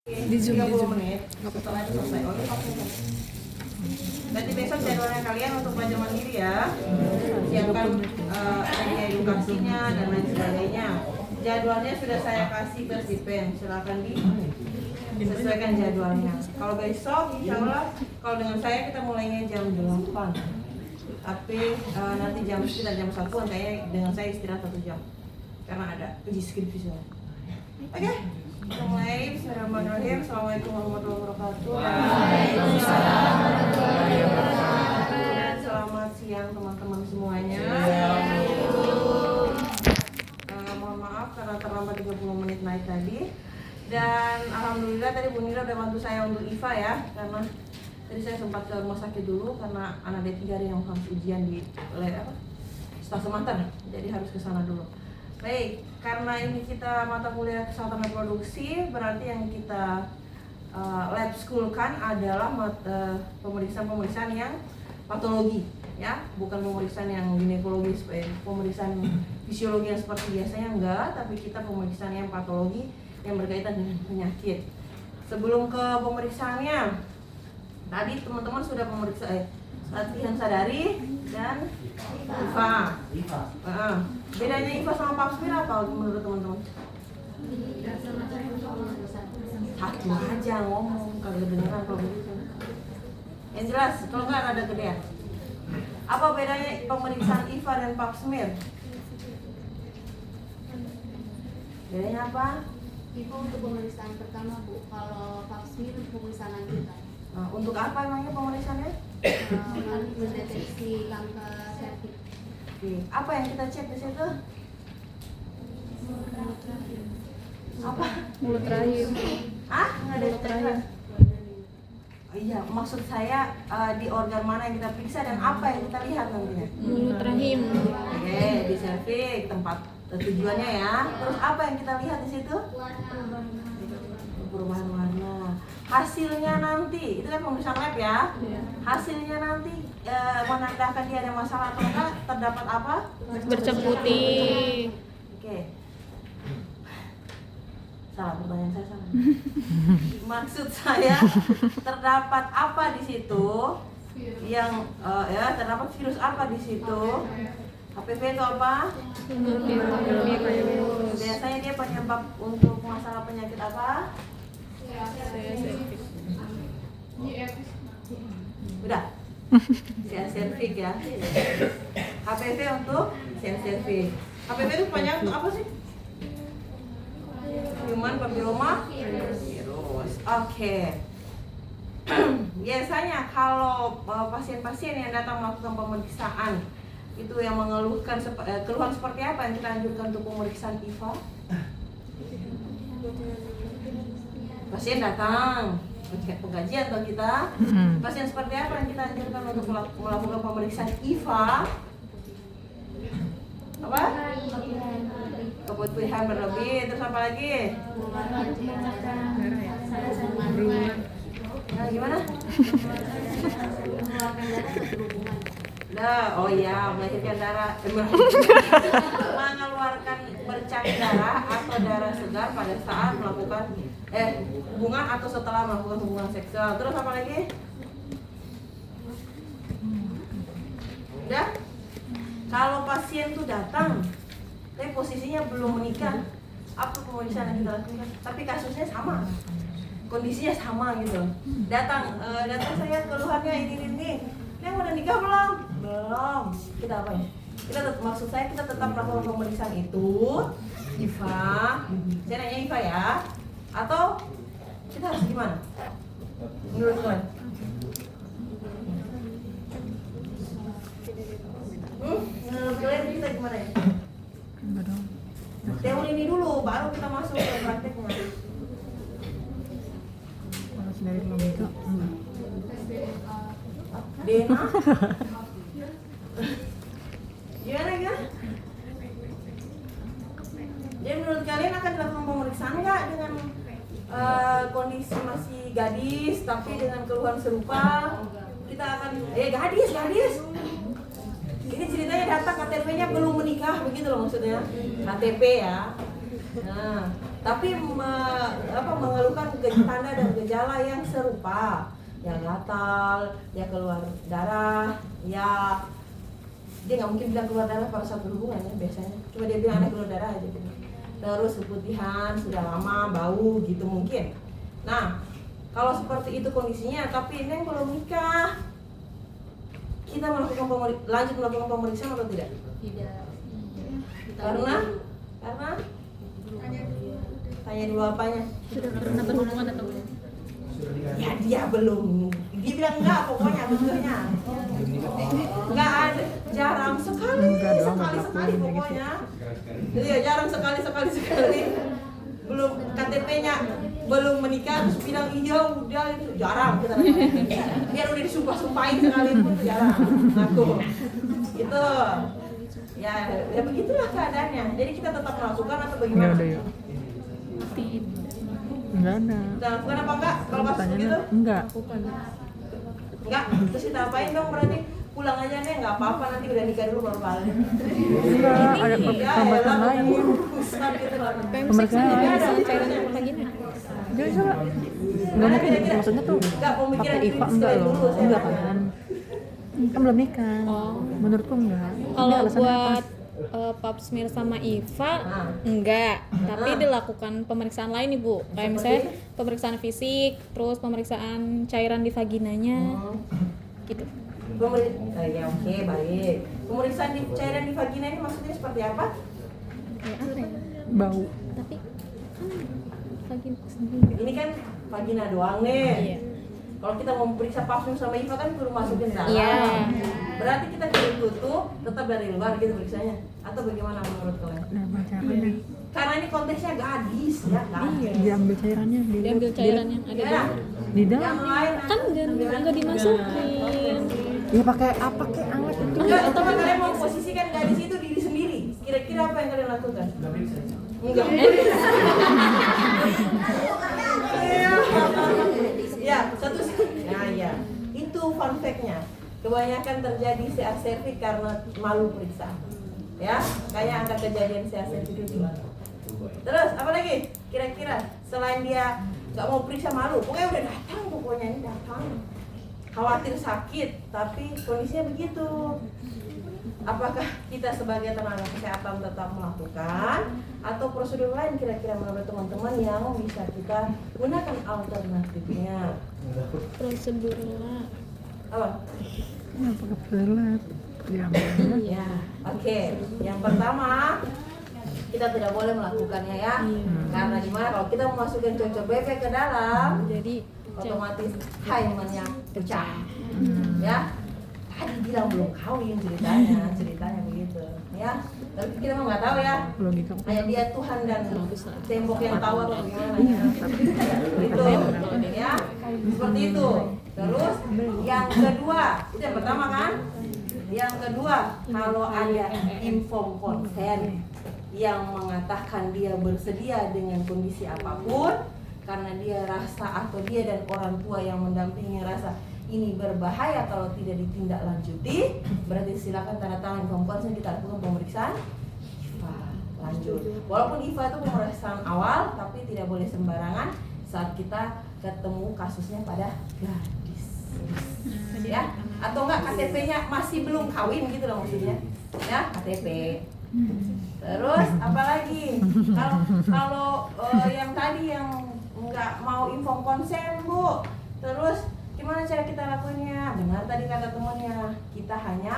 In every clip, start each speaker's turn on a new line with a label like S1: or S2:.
S1: Di Zoom,
S2: 30 menit setelah itu selesai. Berarti besok jadwalnya kalian untuk belajar mandiri ya. Siapkan edukasinya dan lain sebagainya. Jadwalnya sudah saya kasih ke Sipen, silakan disesuaikan jadwalnya. Kalau besok insya Allah kalau dengan saya kita mulainya jam 8. Tapi nanti sekitar jam 1-an kayaknya dengan saya istirahat 1 jam karena ada uji skripsi soalnya. Oke? Kita mulai. Bismillahirrahmanirrahim. Assalamualaikum warahmatullahi wabarakatuh. Waalaikumsalam warahmatullahi wabarakatuh. Dan selamat siang teman-teman semuanya. Mohon maaf karena terlambat 30 menit naik tadi. Dan alhamdulillah tadi Bu Nira udah bantu saya untuk IVA ya, karena tadi saya sempat ke rumah sakit dulu karena anak D3 ada yang harus ujian di staf semester, jadi harus ke sana dulu. Baik, karena ini kita mata kuliah kesehatan dan produksi, berarti yang kita lab school-kan adalah pemeriksaan yang patologi, ya, bukan pemeriksaan yang ginekologi, pemeriksaan fisiologi yang seperti biasanya enggak, tapi kita pemeriksaan yang patologi yang berkaitan dengan penyakit. Sebelum ke pemeriksaannya, tadi teman-teman sudah latihan sadari dan IVA. Bedanya IVA sama Pap smear apa menurut teman-teman? Satu aja ngomong, kalau kedengeran kalau begitu. Yang jelas, kalau nggak ada gedean. Apa bedanya pemeriksaan IVA dan Pap smear? Bedanya apa?
S3: IVA untuk pemeriksaan pertama Bu, kalau Pap smear untuk pemeriksaan lanjutan.
S2: Nah, untuk apa emangnya pemeriksaannya?
S3: Mendeteksi kanker serviks.
S2: Oke. Apa yang kita cek di situ? Apa?
S1: Mulut rahim.
S2: Hah? Nggak ada cek. Oh iya, maksud saya di organ mana yang kita periksa dan apa yang kita lihat nantinya?
S1: Mulut rahim.
S2: Oke, di serviks tempat tujuannya ya. Terus apa yang kita lihat di situ? Perubahan warna. Hasilnya nanti, itu kan pemeriksaan lab ya. Hasilnya nanti menandakan dia ada masalah atau enggak, terdapat apa?
S1: Bercak putih.
S2: Oke. Salah, pertanyaan saya salah. Maksud saya terdapat apa di situ? Yang terdapat virus apa di situ? HPV itu apa? Biasanya dia penyebab untuk masalah penyakit apa? Udah. Serviks ya. HPV untuk serviks. HPV itu panjang untuk apa sih? Human papilloma virus. Oke. Biasanya kalau pasien-pasien yang datang melakukan pemeriksaan itu yang mengeluhkan keluhan seperti apa yang kita anjurkan untuk pemeriksaan IVA? Pasien datang pengkajian atau kita pasien seperti apa yang kita anjurkan untuk melakukan pemeriksaan IVA? Apa? Kebutuhan berlebih, terus apa lagi? Nah, gimana? Nah, oh iya, melahirkan darah, mengeluarkan bercak darah atau darah segar pada saat melakukan hubungan atau setelah melakukan hubungan seksual. Terus apa lagi? Udah? Kalau pasien tuh datang, tapi posisinya belum menikah, apa pemeriksaan yang kita lakukan? Tapi kasusnya sama, kondisinya sama gitu. Datang saya keluhannya ini. Yang udah nikah belum? Belum. Kita apa ya? Maksud saya kita tetap melakukan pemeriksaan itu IVA. Saya nanya IVA ya. Atau kita harus gimana? Menurut kalian? Menurut kalian kita gimana ya? Teori ini dulu, baru kita masuk ke prakteknya.
S1: Harus dari logika.
S2: DNA? Gimana? Jadi menurut kalian akan dilakukan pemeriksaan nggak dengan kondisi masih gadis tapi dengan keluhan serupa? Kita akan gadis. Ini ceritanya datang KTP-nya belum menikah, begitu loh maksudnya. KTP ya. Nah, tapi mengeluhkan tanda dan gejala yang serupa, ya gatal, ya keluar darah, ya dia nggak mungkin bilang keluar darah pada saat berhubungan ya biasanya, cuma dia bilang ada keluar darah aja gitu. Terus keputihan, sudah lama, bau gitu mungkin. Nah, kalau seperti itu kondisinya, tapi Neng belum nikah, kita lanjut melakukan pemeriksaan atau tidak?
S3: Tidak.
S2: Karena tanya dulu apanya?
S1: Sudah pernah berhubungan atau belum?
S2: Ya dia belum. Dia bilang enggak pokoknya betulnya. Enggak ada, jarang sekali pokoknya. Jadi ya jarang sekali. Belum KTP-nya belum menikah terus bilang iya udah itu jarang kita. Biar udah disumpah-sumpahin sekalipun itu jarang. Aku. Itu ya begitulah keadaannya. Jadi kita tetap melakukan atau bagaimana?
S4: Enggak ada ya? Enggak ada.
S2: Kita lakukan apa enggak? Kalau pas
S4: Pertanyaannya
S2: gitu?
S4: enggak.
S2: Enggak, terus kita apain dong berarti? Pulang aja nih, nggak apa-apa nanti udah nikah dulu baru balik.
S4: Enggak, ada pemeriksaan lain.
S1: Pemeriksaan
S2: ada.
S1: cairan vagina.
S4: Jadi coba. Enggak mungkin, maksudnya tuh
S2: Nggak, pemikiran
S4: pakai IVA enggak loh.
S2: dulu, saya
S4: Enggak
S2: tanya.
S4: kan? Kan belum nikah.
S1: Oh.
S4: Menurutku enggak. Ini
S1: Kalau
S4: alasannya apa?
S1: buat pap smear sama IVA enggak, tapi dilakukan pemeriksaan lain Ibu. Kayak misalnya pemeriksaan fisik, terus pemeriksaan cairan di vaginanya. Gitu.
S2: Ya oke, baik. Pemeriksaan di cairan di vagina ini maksudnya seperti apa?
S1: Kayak apa ya?
S4: Bau.
S1: Tapi kan vagina sendiri.
S2: Ini kan vagina doang nih.
S1: Iya.
S2: Kalau kita mau periksa pap smear sama IVA kan perlu masukin dalam.
S1: Iya.
S2: Berarti kita kirim tutup tetap dari luar gitu periksanya. Atau bagaimana menurut kalian?
S4: Nah, cairannya.
S2: Karena ini konteksnya gadis ya kan?
S4: Diambil cairannya,
S1: Diambil cairannya ada
S2: Ya.
S1: di
S4: di dalam.
S2: Yang lain
S1: kan enggak dimasukin.
S4: Ya pakai apa kek anget itu.
S2: enggak, atau kalian mau posisikan gadis itu diri sendiri. Kira-kira apa yang kalian lakukan? Enggak. Ya, satu nah ya. Itu fun fact-nya. Kebanyakan terjadi CA cervix karena malu periksa. Ya, kayak angka kejadian CA cervix itu. Terus apa lagi? Kira-kira selain dia nggak mau periksa malu, pokoknya udah datang pokoknya ini datang. Khawatir sakit, tapi kondisinya begitu. Apakah kita sebagai tenaga kesehatan tetap melakukan atau prosedur lain kira-kira menurut teman-teman yang bisa kita gunakan alternatifnya?
S1: Prosedur lah.
S2: Apa?
S4: Ya pakai pelet. Diambil.
S2: Ya, oke. Yang pertama kita tidak boleh melakukannya ya, karena gimana kalau kita memasukkan cocok bebek ke dalam,
S1: Jadi
S2: otomatis hymennya pecah. Ya, tadi bilang belum kawin ceritanya begitu. Ya, tapi kita mah nggak tahu ya.
S4: Logika.
S2: Hanya dia Tuhan dan tembok yang tahu atau gimana ya. Itu ya, seperti itu. Terus yang kedua, itu yang pertama kan? Yang kedua, kalau ada inform consent yang mengatakan dia bersedia dengan kondisi apapun karena dia rasa atau dia dan orang tua yang mendampingi rasa ini berbahaya kalau tidak ditindaklanjuti, berarti silakan tanda tangan inform consent, kita lakukan pemeriksaan IVA lanjut. Walaupun IVA itu pemeriksaan awal, tapi tidak boleh sembarangan saat kita ketemu kasusnya pada gadis. Ya, atau enggak KTP-nya masih belum kawin gitu loh maksudnya. Ya, KTP. Terus apalagi kalau yang tadi yang nggak mau inform konsen Bu, terus gimana cara kita lakuinnya? Benar tadi kata temannya, kita hanya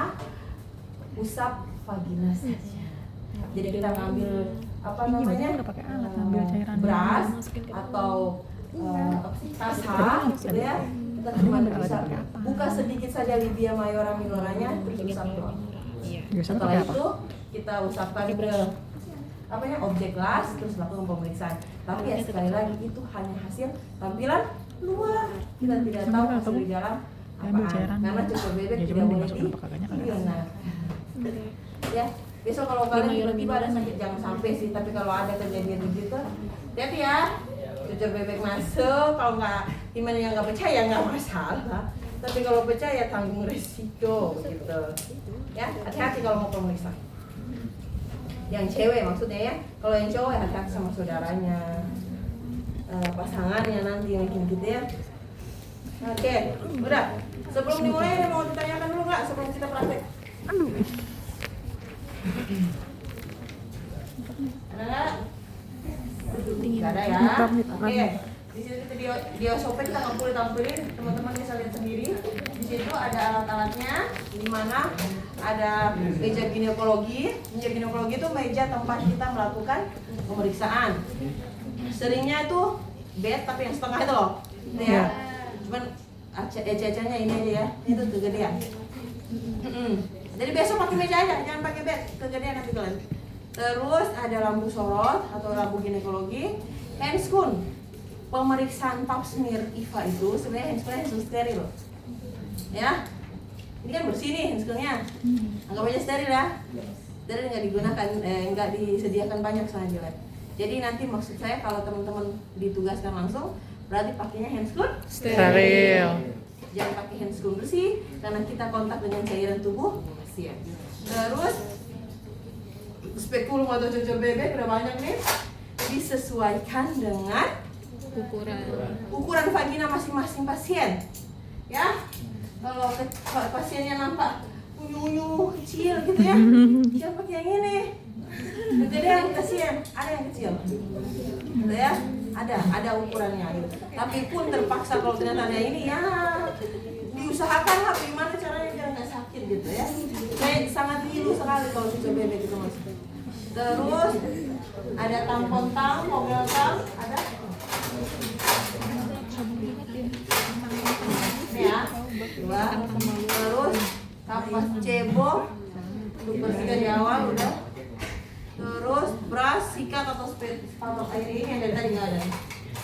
S2: usap vagina saja. Jadi kita ngambil apa namanya
S4: Udah pakai alat ngambil cairan.
S2: beras atau sasa gitu ya, kita cuma bisa buka sedikit saja labia mayora minoranya terus usap doang.
S4: Biasanya
S2: Setelah
S4: pakai apa?
S2: itu kita usapkan ke objek las terus lakukan pemeriksaan. Tapi ya sekali lagi itu hanya hasil tampilan luar. Kita tidak tahu hasil di dalam
S4: Ambil
S2: apaan.
S4: cairan.
S2: Karena cukup bebek
S4: Ya,
S2: tidak
S4: cuman
S2: boleh
S4: dimasukin apa kagaknya kagak.
S2: digunakan. Ya, besok kalau kalian tiba-tiba ada sakit jangan sampai sih. Tapi kalau ada kejadian begitu, hati-hati ya. Cucur bebek masuk, kalau nggak gimana yang nggak percaya nggak masalah. Tapi kalau percaya tanggung resiko gitu. Ya, hati-hati kalau mau pemeriksaan. yang cewek maksudnya ya. Kalau yang cowok ya hati-hati sama saudaranya, pasangannya nanti mungkin gitu ya. Oke, udah. Sebelum dimulai ada mau ditanyakan dulu nggak sebelum kita praktek? Ada nggak? Nggak ada ya. Oke. Di situ di SOP kita nggak boleh tampilin, teman-teman bisa lihat sendiri. Di situ ada alat-alatnya, di mana ada meja ginekologi. Meja ginekologi itu meja tempat kita melakukan pemeriksaan. Seringnya itu bed tapi yang setengah itu loh, gitu ya. Cuman ecanya ini aja ya, itu kegedean. Jadi besok pakai meja aja, jangan pakai bed, kegedean nanti kalian. Terus ada lampu sorot atau lampu ginekologi, handscoon. Pemeriksaan pap smear IVA itu sebenarnya handscoon steril loh. Ya, ini kan bersih nih handscoonnya. Anggap aja steril ya. Steril nggak digunakan, nggak disediakan banyak soalnya. Jadi nanti maksud saya kalau teman-teman ditugaskan langsung, berarti pakainya handscoon
S4: Steril.
S2: Jangan pakai handscoon bersih karena kita kontak dengan cairan tubuh pasien. Terus spekulum atau cocor bebek udah banyak nih, disesuaikan dengan ukuran vagina masing-masing pasien. Ya, kalau pasiennya nampak unyu-unyu kecil gitu ya, jangan pakai yang ini. Jadi yang kasihan, ada yang kecil, gitu ya, ada ukurannya. Tapi pun terpaksa kalau ternyata ada ini ya diusahakan lah gimana caranya biar nggak sakit gitu ya. Saya sangat rindu sekali kalau cocor bebek itu mas. Terus ada tampon tang, mobil tang, ada. Ya, dua. Terus kapas cebok untuk bersihkan di awal udah. Terus brush, sikat atau spatula air ini yang dari tadi nggak ada.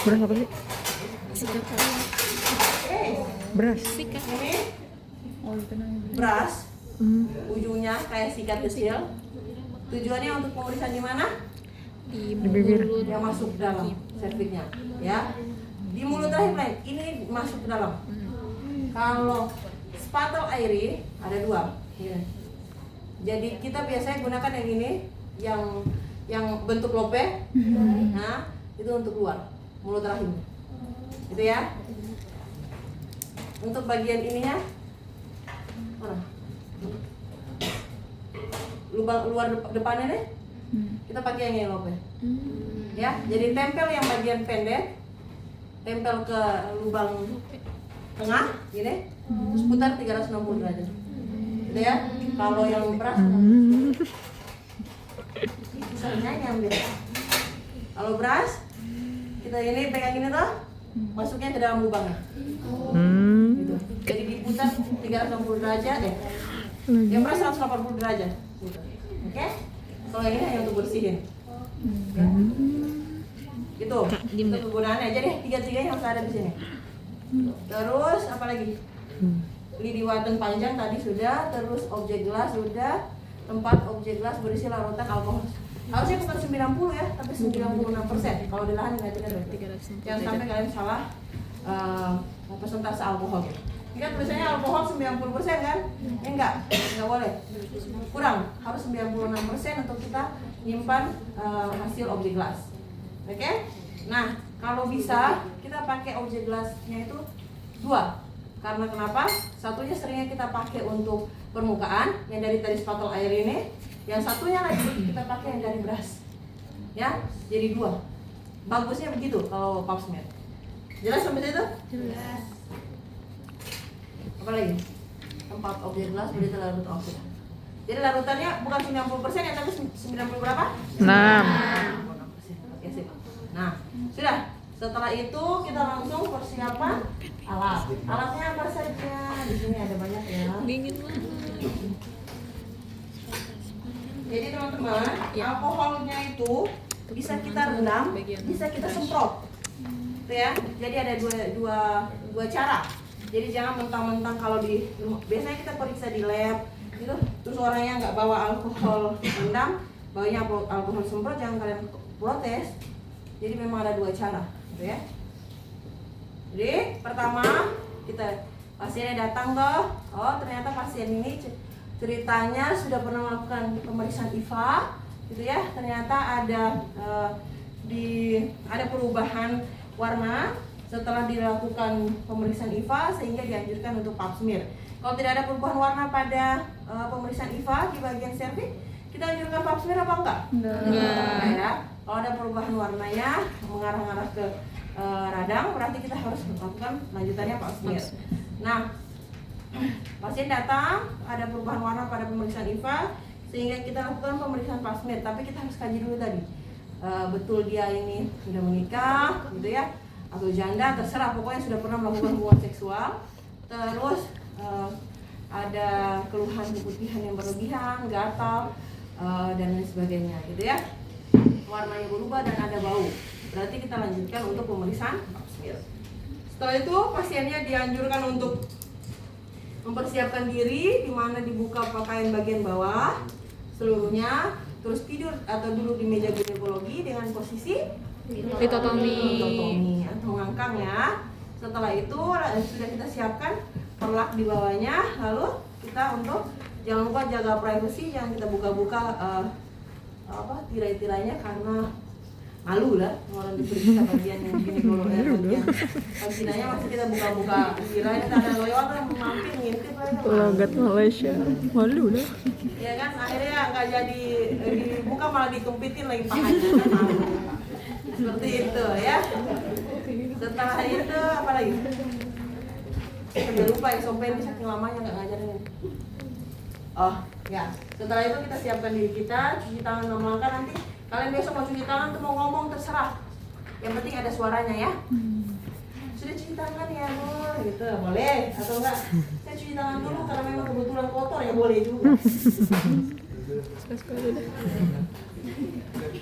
S4: Beras apa sih? Beras.
S2: Ini brush, ujungnya kayak sikat kecil. Tujuannya untuk pemeriksaan di mana?
S1: Di
S4: bibir.
S2: Yang masuk ke dalam serviknya, ya. Di mulut rahim lain, ini masuk ke dalam. Kalau spatula airi ada dua. Gini. Jadi kita biasanya gunakan yang ini, yang bentuk lope. Nah, itu untuk luar mulut rahim. Gitu ya. Untuk bagian ininya mana? Lubang luar depannya deh. Kita pakai yang ini lope. Ya, jadi tempel yang bagian pendek, tempel ke lubang tengah gini, terus putar 360 derajat. Gitu ya. Kalau yang beras misalnya ambil. Kalau beras kita ini pegang ini tuh, masuknya ke dalam lubangnya. Gitu. Jadi diputar 360 derajat deh. Yang beras 180 derajat. Gitu. Oke? Kalau ini hanya untuk bersihin. Ya. Gitu. Itu kegunaannya. Jadi tiga-tiganya harus ada di sini. Terus apa lagi? Lidi wadeng panjang tadi sudah, terus objek gelas sudah, tempat objek gelas berisi larutan alkohol. Harusnya bukan 90 ya, tapi 96%. Kalau di lahan nggak benar. Jangan sampai kalian salah persentase alkohol. Ini kan biasanya alkohol 90% kan? Enggak boleh. Kurang, harus 96% untuk kita nyimpan hasil objek gelas. Oke? Nah, kalau bisa kita pakai objek gelasnya itu dua. Karena kenapa? Satunya seringnya kita pakai untuk permukaan yang dari tadi spatula air ini, yang satunya lagi kita pakai yang dari beras. Ya, jadi dua. Bagusnya begitu kalau pap smear. Jelas sampai situ? Jelas. Apa lagi? Tempat objek gelas berarti larut oksigen. Jadi larutannya bukan 90% ya, tapi 90 berapa?
S4: 6.
S2: Oke, sip. Nah, sudah. Setelah itu kita langsung persiapan alat. Alatnya apa saja? Di sini ada banyak ya.
S1: Dingin banget.
S2: Jadi teman-teman, alkoholnya itu bisa kita rendam, bisa kita semprot. Itu ya. Jadi ada dua cara. Jadi jangan mentang-mentang kalau di biasanya kita periksa di lab gitu, terus orangnya nggak bawa alkohol rendam, bawanya alkohol semprot, jangan kalian protes. Jadi memang ada dua cara. Ya. Jadi pertama kita pasiennya datang toh, oh ternyata pasien ini ceritanya sudah pernah melakukan pemeriksaan IVA, gitu ya. Ternyata ada ada perubahan warna setelah dilakukan pemeriksaan IVA sehingga dianjurkan untuk pap smear. Kalau tidak ada perubahan warna pada pemeriksaan IVA di bagian serviks, kita anjurkan pap smear apa enggak? Enggak ya. Kalau ada perubahan warnanya mengarah-arah ke radang, berarti kita harus melakukan lanjutannya pap smear. Nah, pasien datang ada perubahan warna pada pemeriksaan IVA sehingga kita lakukan pemeriksaan pap smear, tapi kita harus kaji dulu tadi. Betul dia ini sudah menikah gitu ya, atau janda, terserah, pokoknya sudah pernah melakukan hubungan seksual, terus ada keluhan keputihan yang berlebihan, gatal, dan lain sebagainya gitu ya, warnanya berubah dan ada bau, berarti kita lanjutkan untuk pemeriksaan pap smear. Setelah itu pasiennya dianjurkan untuk mempersiapkan diri, di mana dibuka pakaian bagian bawah seluruhnya, terus tidur atau duduk di meja ginekologi dengan posisi litotomi atau mengangkang ya. Setelah itu sudah kita siapkan perlak di bawahnya, lalu kita untuk jangan lupa jaga privasi, jangan kita buka-buka tirai-tirainya karena malu lah orang diperiksa bagian ginekologi, bagian vaginanya masih kita buka-buka tirai, ada lewat mampir ngintip lah.
S4: Logat Malaysia, malu lah.
S2: Ya kan, akhirnya nggak jadi dibuka malah dikempitin lagi pahanya kan, malu. Seperti itu ya. Setelah itu apa lagi? Saya lupa ya, sampai ini saking lamanya nggak ngajarin. Oh ya, setelah itu kita siapkan diri kita, cuci tangan 6 langkah. Nanti kalian besok mau cuci tangan tuh mau ngomong terserah, yang penting ada suaranya ya. Sudah cuci tangan ya Nur, gitu boleh, atau enggak saya cuci tangan dulu karena memang kebetulan kotor ya, boleh juga.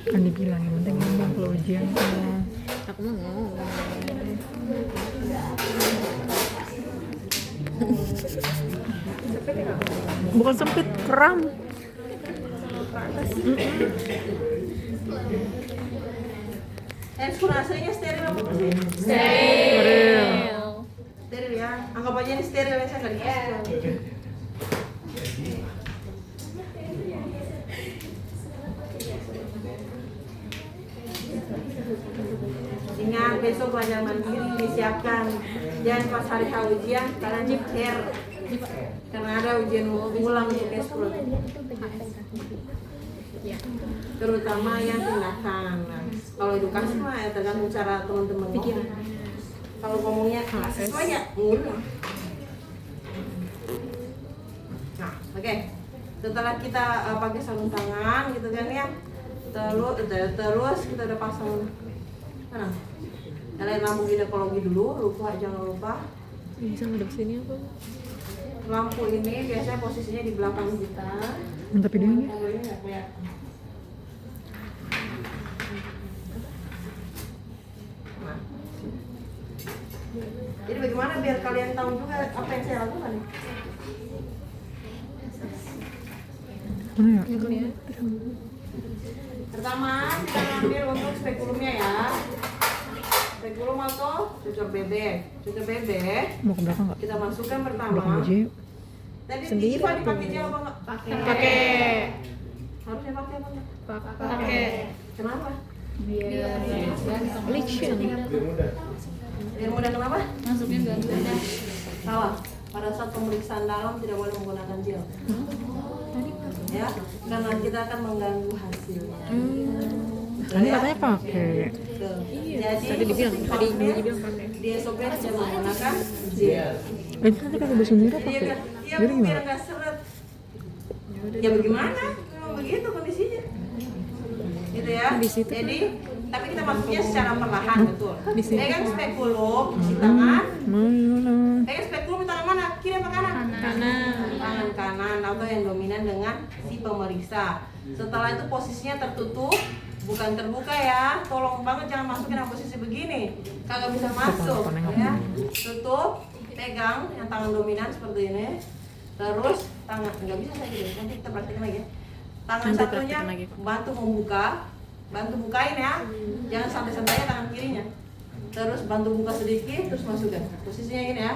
S4: Kan dibilang yang penting ngomong kalau ujian.
S1: Aku mau ngomong.
S4: Bukan sempit, kram.
S2: Handphone aslinya steril apa sih?
S1: Steril.
S2: Steril ya, anggap aja ini steril ya, saya nggak dikasih. Ingat besok belajar mandiri disiapkan, jangan pas hari ujian kalian nyeker karena ada ujian ulang untuk S10, terutama yang tindakan. Nah, kalau edukasi mah ya tergantung cara teman-teman ngomong. Kalau ngomongnya sesuai ya ngomong. Nah, oke. Setelah kita pakai sarung tangan gitu kan ya, terus kita udah pasang mana? Nyalain lampu ginekologi dulu, jangan lupa.
S1: Bisa ngadep sini apa?
S2: Lampu ini biasanya posisinya di belakang kita.
S4: Mantap videonya.
S2: Lampu ini nggak kelihatan. Nah. Jadi bagaimana biar kalian tahu juga apa yang saya lakukan?
S4: Mana ya?
S2: Pertama kita ambil untuk spekulumnya ya. Spekulum atau cucur bebek. Cucur bebek
S4: Mau ke belakang nggak?
S2: kita masukkan
S4: Belakang
S2: pertama.
S4: aja yuk.
S2: Tadi
S1: Sendiri
S2: Iva
S1: tuh.
S2: dipakai gel apa enggak?
S1: Pakai.
S2: Harusnya pakai apa enggak?
S1: Pakai.
S2: Kenapa?
S1: Biar licin.
S2: Biar mudah kenapa?
S3: Masuknya nggak mudah.
S2: Salah. Pada saat pemeriksaan dalam tidak boleh menggunakan gel. Ya, karena kita akan mengganggu hasilnya.
S4: Tadi katanya pakai.
S2: Tuh.
S1: Iya,
S2: Jadi
S1: tadi dibilang, tadi
S2: vaksinnya
S1: dibilang pakai.
S2: di SOP tidak menggunakan gel.
S4: Nanti kata bahasa Indonesia
S2: Iya
S4: pakai.
S2: kan? Iya,
S4: Jadi
S2: biar
S4: gimana?
S2: nggak seret. Ya bagaimana? Memang begitu kondisinya. Gitu ya.
S1: Di situ
S2: Jadi, tapi kita masuknya secara perlahan, betul.
S1: Di situ.
S2: Pegang spekulum di tangan.
S4: Mana?
S2: Pegang spekulum di tangan mana? Kiri apa kanan?
S1: Kanan.
S2: Tangan kanan atau yang dominan dengan si pemeriksa. Setelah itu posisinya tertutup, bukan terbuka ya. Tolong banget jangan masukin dalam posisi begini. Kagak bisa masuk ya. Tutup, pegang yang tangan dominan seperti ini. Terus tangan nggak bisa saya gitu. Nanti kita praktekin lagi ya. Tangan
S1: Nanti
S2: satunya
S1: praktekin lagi.
S2: bantu membuka, bantu bukain ya. Jangan santai-santai tangan kirinya. Terus bantu buka sedikit, terus masukkan. Posisinya gini ya.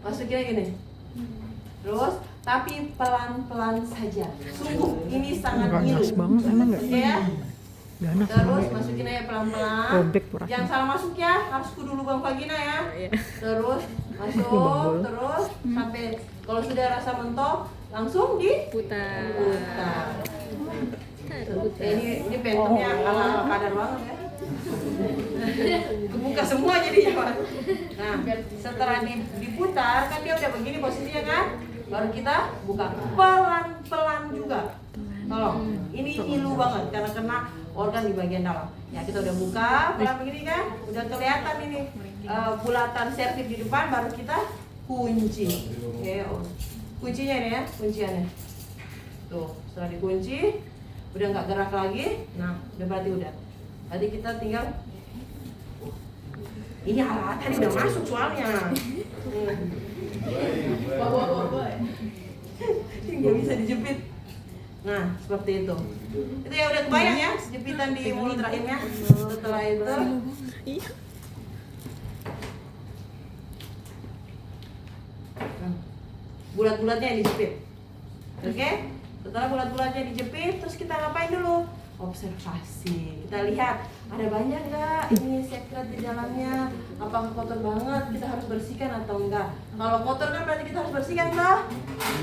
S2: Masukin gini. Terus tapi pelan-pelan saja. Sungguh ini sangat
S4: Enggak
S2: ngilu.
S4: gas banget emang enggak?
S2: Oke ya.
S4: Ganas
S2: Terus
S4: banget.
S2: masukin aja pelan-pelan.
S4: Robek tuh rasanya.
S2: Jangan salah masuk ya, harus kudu lubang vagina ya. Terus masuk,
S4: Lubang bola.
S2: terus sampai kalau sudah rasa mentok, langsung
S1: Putar.
S2: diputar. Ini pentumnya ala kadar banget ya. Kebuka semua jadinya Pak. Nah, setelah diputar kan dia udah begini posisinya kan, baru kita buka pelan-pelan juga. Tolong, ini ngilu banget karena kena organ di bagian dalam. Ya kita udah buka pelan begini kan, udah kelihatan ini bulatan sertif di depan, baru kita kunci. Oke, kuncinya ini ya, kunciannya. Tuh, setelah dikunci, udah nggak gerak lagi. Nah, udah berarti udah. Berarti kita tinggal ini alat tadi udah masuk soalnya. Nggak bisa dijepit. Nah, seperti itu. Itu ya udah kebayang ya, jepitan di mulut rahimnya. Setelah itu bulat-bulatnya yang dijepit. Oke? Setelah bulat-bulatnya dijepit, terus kita ngapain dulu? Observasi. Kita lihat ada banyak nggak ini sekret di dalamnya, apakah kotor banget, kita harus bersihkan atau enggak. Kalau kotor kan berarti kita harus bersihkan toh.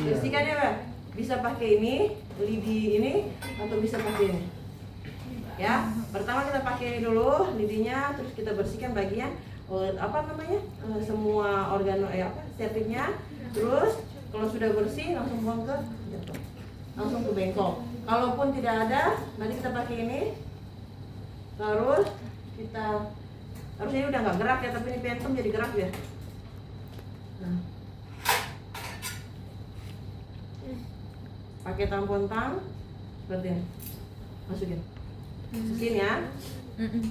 S2: Bersihkan ya Pak. Bisa pakai ini, lidi ini, atau bisa pakai ini. Ya, pertama kita pakai ini dulu lidinya, terus kita bersihkan bagian semua organ sertifnya. Terus kalau sudah bersih langsung buang ke jatuh. Langsung ke bengkok. Kalaupun tidak ada, nanti kita pakai ini. Terus kita harusnya ini udah nggak gerak ya, tapi ini pentum jadi gerak ya. Nah. Pakai tampon tang seperti ini. Masukin. Masukin ya.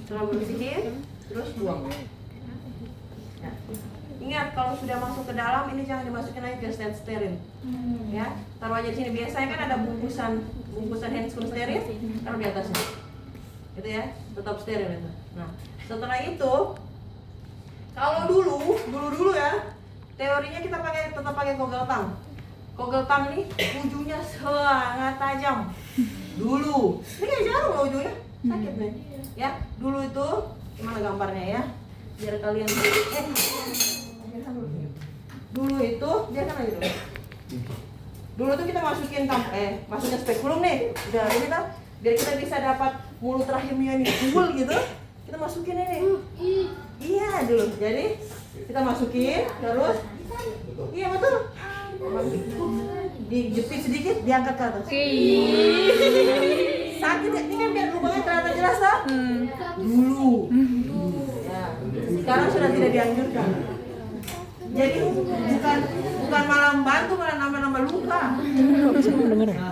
S2: Setelah bersihin, terus buang. Ya. Ingat kalau sudah masuk ke dalam ini jangan dimasukin lagi ke stand steril. Ya, taruh aja di sini. Biasanya kan ada bungkusan handscoon steril, taruh di atasnya. Itu ya, tetap steril itu. Nah, setelah itu kalau dulu ya, teorinya kita tetap pakai kogel tang. Kogel tang nih ujungnya sangat tajam. Dulu. Ini kayak jarum loh ujungnya. Sakit nih. Ya, dulu itu gimana gambarnya ya? Biar kalian dulu itu biarkan aja dulu. Dulu tuh kita masukin masukin spekulum nih. Udah ini tuh biar kita bisa dapat mulut rahimnya nih full gitu. Kita masukin ini. Iya dulu. Jadi kita masukin terus iya betul. Dijepit sedikit, diangkat ke atas. Sakit ya, ini kan biar lubangnya terlihat jelas toh? Dulu. Ya. Sekarang sudah tidak dianjurkan. Jadi bukan malah membantu, malah nambah-nambah luka.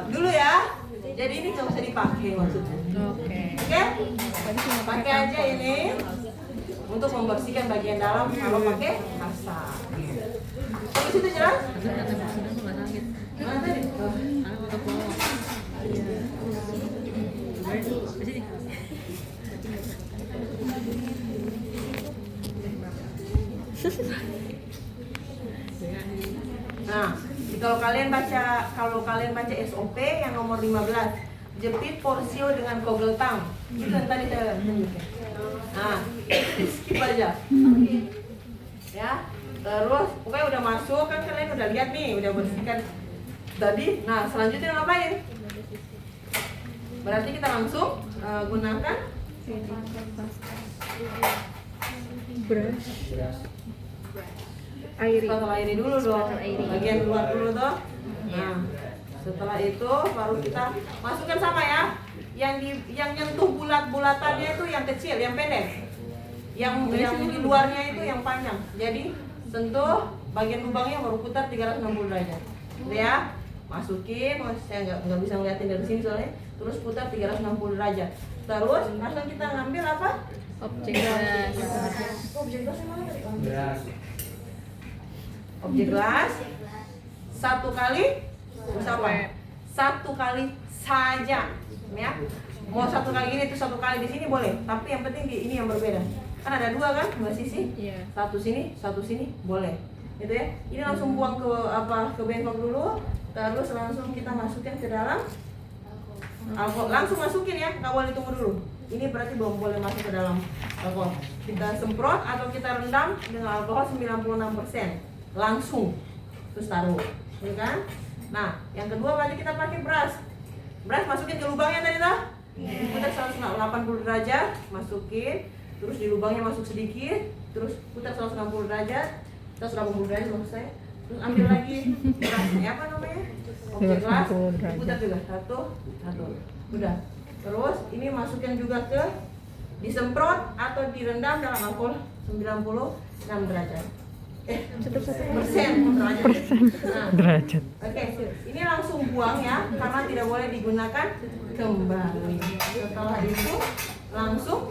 S2: Dulu ya. Jadi ini nggak usah dipakai maksudnya. Oke. Pakai aja ini untuk membersihkan bagian dalam kalau pakai kasar. Terus itu jelas? Mana tadi? Nah, kalau kalian baca SOP yang nomor 15, jepit porsio dengan kogel tang. Itu yang tadi saya tunjukin. Nah, skip aja. Ya, terus pokoknya udah masuk kan kalian udah lihat nih, udah bersihkan tadi. Nah, selanjutnya ngapain? Berarti kita langsung gunakan
S1: Brush. Airi.
S2: setelah ini dulu dong, bagian luar dulu toh. Nah, setelah itu baru kita masukkan sama ya. Yang nyentuh bulat-bulatannya itu yang kecil, yang pendek. Yang di luarnya itu yang panjang. Jadi sentuh bagian lubangnya baru putar 360 derajat. Gitu ya. Masukin, saya nggak bisa ngeliatin dari sini soalnya. Terus putar 360 derajat. Terus langsung kita ngambil apa?
S1: Objek gelas.
S2: Objek gelas yang mana tadi? Objek gelas. Satu kali satu kali saja, ya. Mau satu kali ini itu satu kali di sini boleh, tapi yang penting ini yang berbeda. Kan ada dua kan, dua sisi.
S1: Iya.
S2: Satu sini boleh. gitu ya. Ini langsung buang ke bengkok dulu, terus langsung kita masukkan ke dalam alkohol. Langsung masukin ya, nggak boleh tunggu dulu. Ini berarti belum boleh masuk ke dalam alkohol. Kita semprot atau kita rendam dengan alkohol 96%. Langsung terus taruh, ya kan? Nah, yang kedua berarti kita pakai brush. Brush masukin ke lubangnya tadi lah. Putar 180 derajat, masukin. Terus di lubangnya masuk sedikit, terus putar 160 derajat, 180 derajat maksud saya. Terus ambil lagi brushnya apa namanya? Oke, gelas, putar juga satu. Udah. Terus ini masukkan juga ke disemprot atau direndam dalam alkohol 96 derajat.
S4: Derajat.
S2: Oke, ini langsung buang ya, karena tidak boleh digunakan kembali. Setelah itu langsung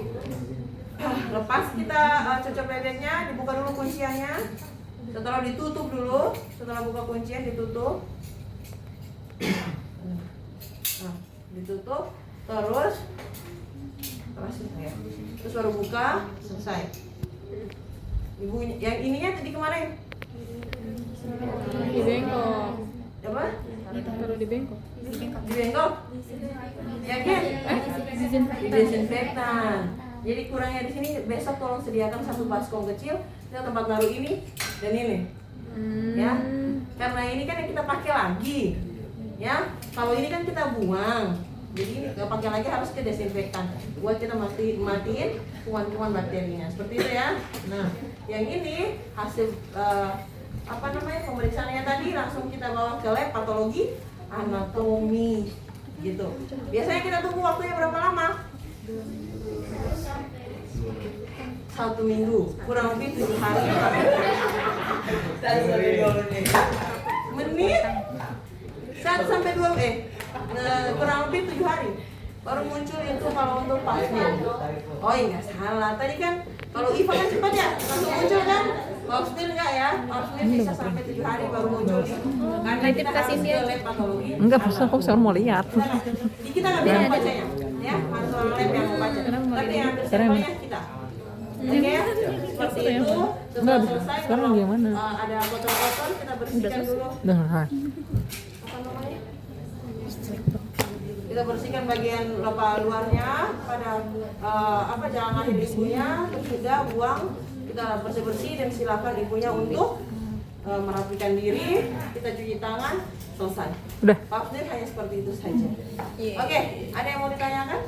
S2: lepas kita cocok bebeknya, dibuka dulu kunciannya. Setelah ditutup dulu, setelah buka kuncian ditutup. Nah, ditutup, terus terus baru buka, selesai. Ibu yang ininya tadi kemarin
S1: Di bengkok.
S2: apa?
S1: Taruh di bengkok.
S2: Di bengkok? Yakin? Disinfektan. Jadi kurangnya di sini besok tolong sediakan satu baskom kecil, kita tempat naruh ini dan ini. Ya. Karena ini kan yang kita pakai lagi. Ya. Kalau ini kan kita buang. Jadi nggak pakai lagi, harus ke desinfektan buat kita matiin kuman-kuman bakterinya, seperti itu ya. Nah, yang ini hasil pemeriksaannya tadi langsung kita bawa ke lab patologi anatomi gitu. Biasanya kita tunggu waktunya berapa lama? 1 minggu, kurang lebih 7 hari. Menit 1 sampai 2 kurang lebih 7 hari baru muncul itu kalau untuk pasnya. Oh iya salah, tadi kan kalau IVA kan cepat ya, langsung muncul kan. Pasnya enggak ya, pasnya bisa sampai 7 hari baru muncul. Karena kita harus ke lab patologi.
S4: Enggak, aku sekarang mau lihat.
S2: Jadi kita nggak bisa membacanya, ya harus orang lab yang membaca. Tapi yang ambil sampelnya kita. Oke, seperti itu. Setelah selesai,
S4: sekarang
S2: kalau
S4: gimana?
S2: ada kotor-kotor kita bersihkan dulu.
S4: Dengar.
S2: Apa namanya? Kita bersihkan bagian luarnya pada jalan lahir ibunya, terus sudah buang, kita bersih-bersih dan silakan ibunya untuk merapikan diri, kita cuci tangan, selesai.
S4: Udah.
S2: Pap smear hanya seperti itu saja. Oke, ada yang mau ditanyakan?